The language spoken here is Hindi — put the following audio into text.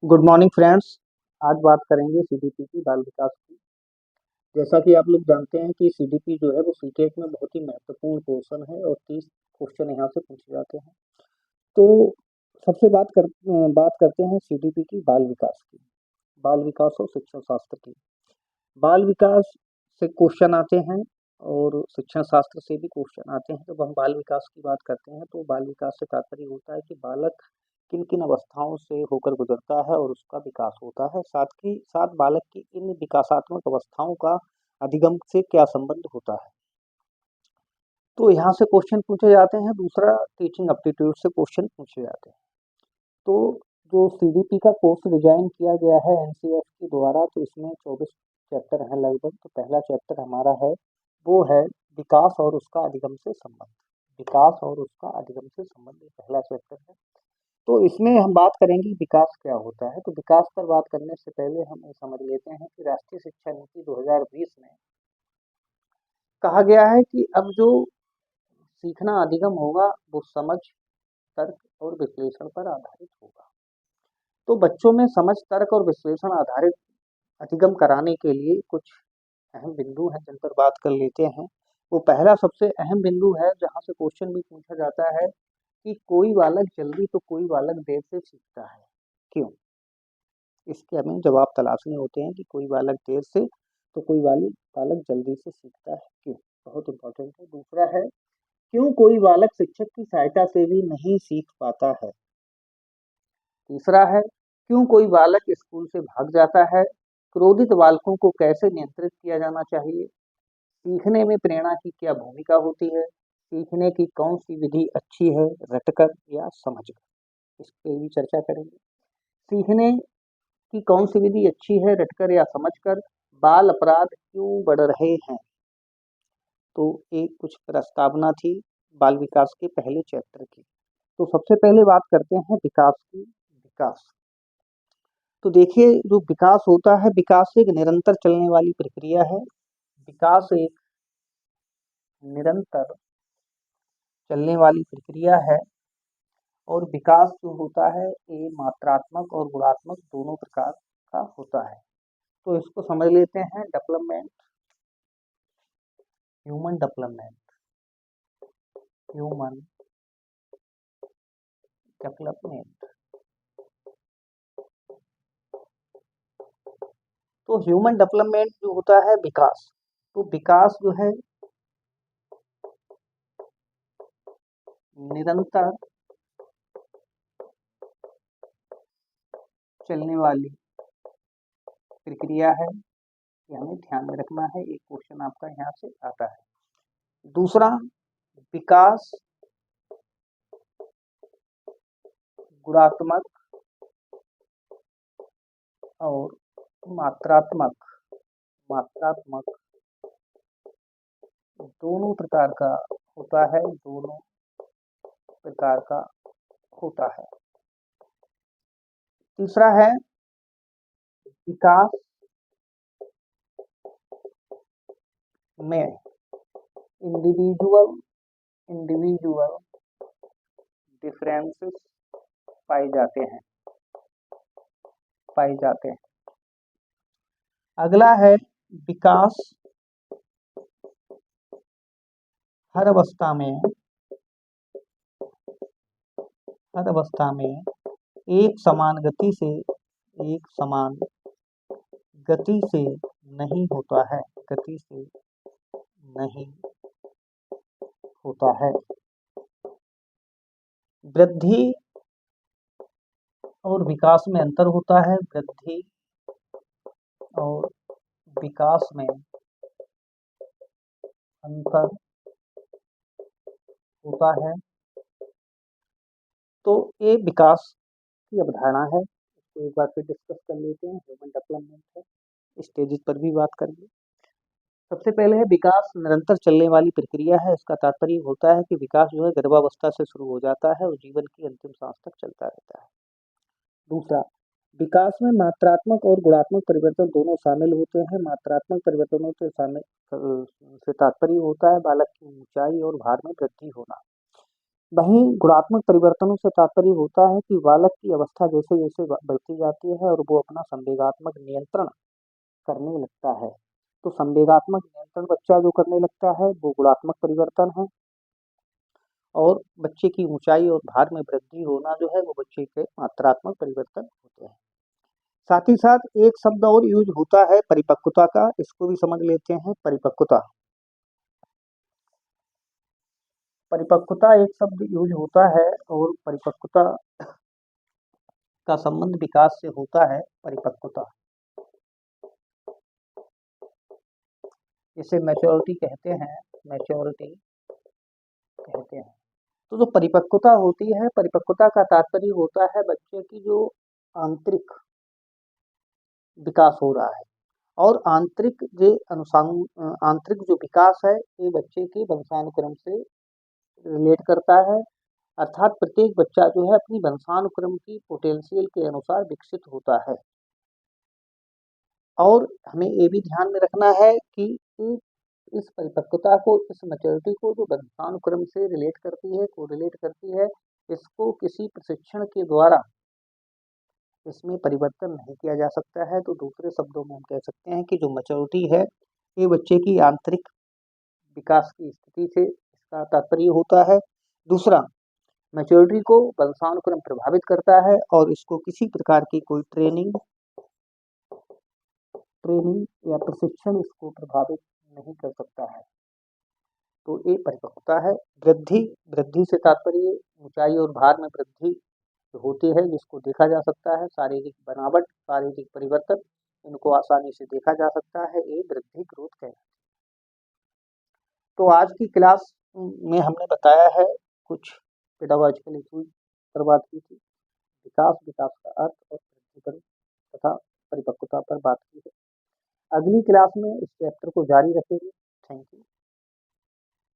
Good morning friends. आज बात करेंगे सीडीपी की बाल विकास की। जैसा कि आप लोग जानते हैं कि सीडीपी जो है वो सीटेट में बहुत ही महत्वपूर्ण पोर्शन है और 30 क्वेश्चन यहाँ से पूछे जाते हैं। तो सबसे बात करते हैं सीडीपी की बाल विकास की, बाल विकास और शिक्षण शास्त्र की। बाल विकास से क्वेश्चन आते हैं और शिक्षण शास्त्र से भी क्वेश्चन आते हैं। जब हम बाल विकास की बात करते हैं तो बाल विकास से तात्पर्य होता है कि बालक किन किन अवस्थाओं से होकर गुजरता है और उसका विकास होता है, साथ ही साथ बालक की इन विकासात्मक अवस्थाओं का अधिगम से क्या संबंध होता है। तो यहाँ से क्वेश्चन पूछे जाते हैं। दूसरा, टीचिंग एप्टीट्यूड से क्वेश्चन पूछे जाते हैं। तो जो सीडीपी का कोर्स डिजाइन किया गया है एनसीएफ के द्वारा, तो इसमें 24 चैप्टर हैं लगभग। तो पहला चैप्टर हमारा है वो है विकास और उसका अधिगम से संबंध। विकास और उसका अधिगम से संबंध ये पहला चैप्टर है। तो इसमें हम बात करेंगे विकास क्या होता है। तो विकास पर बात करने से पहले हम ये समझ लेते हैं कि राष्ट्रीय शिक्षा नीति 2020 में कहा गया है कि अब जो सीखना अधिगम होगा वो समझ, तर्क और विश्लेषण पर आधारित होगा। तो बच्चों में समझ, तर्क और विश्लेषण आधारित अधिगम कराने के लिए कुछ अहम बिंदु हैं जिन पर बात कर लेते हैं। वो पहला सबसे अहम बिंदु है जहाँ से क्वेश्चन भी पूछा जाता है कि कोई बालक जल्दी तो कोई बालक देर से सीखता है, क्यों? इसके हमें जवाब तलाशने होते हैं कि कोई बालक देर से तो कोई बालक जल्दी से सीखता है, क्यों? बहुत इंपॉर्टेंट है। दूसरा है, क्यों कोई बालक शिक्षक की सहायता से भी नहीं सीख पाता है। तीसरा है, क्यों कोई बालक स्कूल से भाग जाता है। क्रोधित बालकों को कैसे नियंत्रित किया जाना चाहिए। सीखने में प्रेरणा की क्या भूमिका होती है। सीखने की कौन सी विधि अच्छी है, रटकर या समझकर, इस पे भी चर्चा करेंगे। सीखने की कौन सी विधि अच्छी है, रटकर या समझकर। बाल अपराध क्यों बढ़ रहे हैं। तो एक कुछ प्रस्तावना थी बाल विकास के पहले चैप्टर की। तो सबसे पहले बात करते हैं विकास की। विकास, तो देखिए, जो विकास होता है, विकास एक निरंतर चलने वाली प्रक्रिया है। विकास एक निरंतर चलने वाली प्रक्रिया है और विकास जो होता है ये मात्रात्मक और गुणात्मक दोनों प्रकार का होता है। तो इसको समझ लेते हैं। Development, human development, human development. तो ह्यूमन डेवलपमेंट जो होता है विकास, तो विकास जो है निरंतर चलने वाली प्रक्रिया है। ये हमें ध्यान में रखना है, एक क्वेश्चन आपका यहाँ से आता है। दूसरा, विकास गुणात्मक और मात्रात्मक मात्रात्मक दोनों प्रकार का होता है, दोनों प्रकार का होता है। तीसरा है विकास में इंडिविजुअल इंडिविजुअल डिफरेंसेस पाए जाते हैं। अगला है विकास हर अवस्था में एक समान गति से नहीं होता है, गति से नहीं होता है। वृद्धि और विकास में अंतर होता है। वृद्धि और विकास में अंतर होता है। तो ये विकास की अवधारणा है, इसको एक बार फिर डिस्कस कर लेते हैं। ह्यूमन डेवलपमेंट है, स्टेजेस पर भी बात करेंगे। सबसे पहले है विकास निरंतर चलने वाली प्रक्रिया है। इसका तात्पर्य होता है कि विकास जो है गर्भावस्था से शुरू हो जाता है और जीवन की अंतिम सांस तक चलता रहता है। दूसरा, विकास में मात्रात्मक और गुणात्मक परिवर्तन दोनों शामिल होते हैं। मात्रात्मक परिवर्तनों से तात्पर्य होता है बालक की ऊंचाई और भार में वृद्धि होना। वहीं गुणात्मक परिवर्तनों से तात्पर्य होता है कि बालक की अवस्था जैसे जैसे बढ़ती जाती है और वो अपना संवेगात्मक नियंत्रण करने लगता है। तो संवेगात्मक नियंत्रण बच्चा जो करने लगता है वो गुणात्मक परिवर्तन है, और बच्चे की ऊंचाई और भार में वृद्धि होना जो है वो बच्चे के मात्रात्मक परिवर्तन होते हैं। साथ ही साथ एक शब्द और यूज होता है परिपक्वता का, इसको भी समझ लेते हैं। परिपक्वता, परिपक्वता एक शब्द यूज होता है, और परिपक्वता का संबंध विकास से होता है। परिपक्वता इसे मैच्योरिटी कहते हैं, मैच्योरिटी कहते हैं। तो जो परिपक्वता होती है, परिपक्वता का तात्पर्य होता है बच्चे की जो आंतरिक विकास हो रहा है, और आंतरिक जो आंतरिक जो विकास है ये बच्चे के वंशानुक्रम से रिलेट करता है। अर्थात प्रत्येक बच्चा जो है अपनी वंशानुक्रम की पोटेंशियल के अनुसार विकसित होता है। और हमें ये भी ध्यान में रखना है कि इस परिपक्वता को, इस मैच्योरिटी को जो वंशानुक्रम से रिलेट करती है, कोरिलेट करती है, इसको किसी प्रशिक्षण के द्वारा इसमें परिवर्तन नहीं किया जा सकता है। तो दूसरे शब्दों में हम कह सकते हैं कि जो मैच्योरिटी है ये बच्चे की आंतरिक विकास की स्थिति से इसका तात्पर्य होता है। दूसरा, मैच्योरिटी को वंशानुक्रम प्रभावित करता है, और इसको किसी प्रकार की कोई ट्रेनिंग या प्रशिक्षण इसको प्रभावित नहीं कर सकता है। तो ये परिपक्वता है। वृद्धि, वृद्धि से तात्पर्य ऊंचाई और भार में वृद्धि होती है, जिसको देखा जा सकता है। शारीरिक बनावट, शारीरिक परिवर्तन, इनको आसानी से देखा जा सकता है, ये वृद्धि ग्रोथ कहलाती है। तो आज की क्लास में हमने बताया है कुछ पेडागॉजिकल इश्यूज पर बात की थी, विकास, विकास का अर्थ और वृद्धि पर तथा परिपक्वता पर बात की है। अगली क्लास में इस चैप्टर को जारी रखेंगे। Thank you.